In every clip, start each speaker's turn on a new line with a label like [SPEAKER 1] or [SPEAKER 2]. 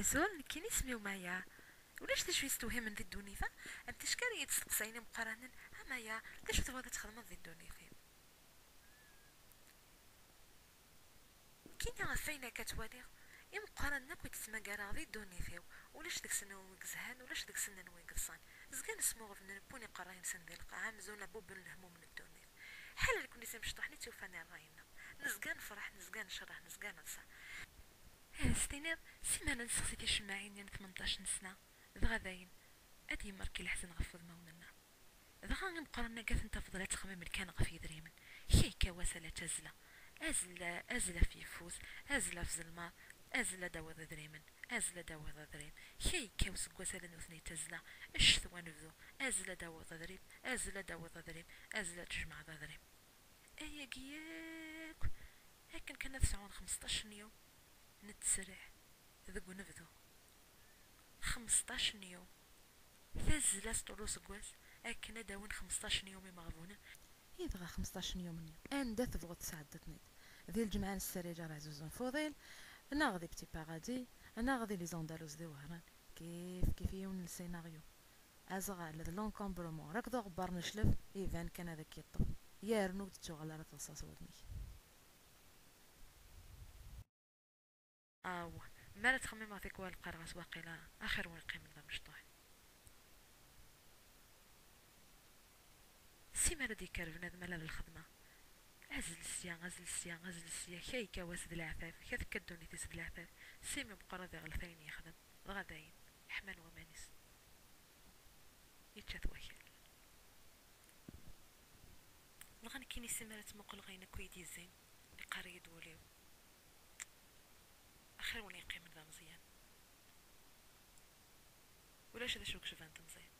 [SPEAKER 1] عزول كيني سميو مايا. ولاش شوي ستوهم من ذي الدونيثة؟ انت شكاري يتسقسيني مقارنة. ها مايا، شو تبغى تخدم ذي الدونيثة؟ كيني غفاينا كتوالي يا مقارنة كوي تسمى كارا ذي الدونيثيو. ولاش داك سنة ويك زهان ولاش داك سنة ويك صان. زكان اسمو غفنا نبوني قراين سن ذي القاعة مزونا بوبن الهموم من الدونيث. حالا كوني سمشطحني توفاني راينا. نزقان فرح نزقان شرح نزقان نصا. ستينيض سيمانا نسخسيتي شماعين يعني 18 سنة دغا داين ادي مركي الحزن غفض موننا دغا غي مقارنة قاث انت فضلات تخمم كان غفي دريمن هي كواسلة تزلة ازلة في فوس ازلة في زلمة ازلة داوض دريمن ازلة داوض دريم هي كوس كواسلة نوثني تزلة اش ثوان بذو ازلة داوض دريم ازلة داوض دريم ازلة تجمع دريم ايا قياك هكا كان 15 يوم نتسرع ذق ونفذو 15 يوم ثزلا سطروس قواس اكنا داون 15 يوم مغبونة يبغى 15 يوم ان تبغى تساعدتني ذي الجمعان السريجة راه زوزون فوضيل انا غادي بتي باغادي انا غادي لي زوندالوز دي وهران كيف يون السيناريو ازغى على لونكومبرومون راك غبار نشلف ايفان كان هذاك يطف يا رنو تتوغل على تصاص ودني ما تخمم فيك والقرغس واقيلا اخر ونقيم ذا مشطوح سيما ردي كارفنا ذملا للخدمة عزل السيا كي كواس ذي العفاف كذا كدوني تيس ذي العفاف سيما مقرض غلثين يخدم غداين حمان ومانيس يتشاث وكيل لغان كيني سيما رتمقل غينا كويدي زين يقاري يدوليو اخر وني يقيم ذا مزيان ولاش هذا شوك شوف انت مزيان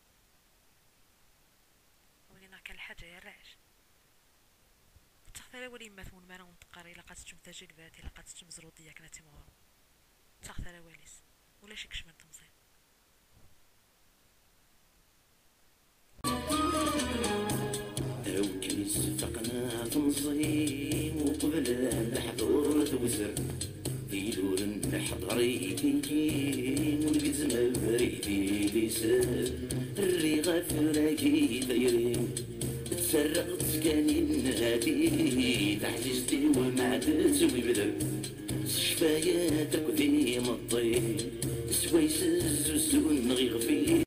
[SPEAKER 1] ولينا كان الحاجة يا الرعش تختار ولي ما ثمون مانا ونتقاري لقات تشم تجرباتي لقات تشم زرودية كناتي مغرب تختار وليس ولاش يكشف انت مزيان
[SPEAKER 2] لو كنت سفقنا تنظيم وقبل الحضور توزر في دور الحضري كنجين والقزمة بريدي بيسر الرغاف راكي دايرين تسرقت كانين غادي تحجزتي ومعدت ويبدل شفايا تركضي مطي سويسز وسون غير فيه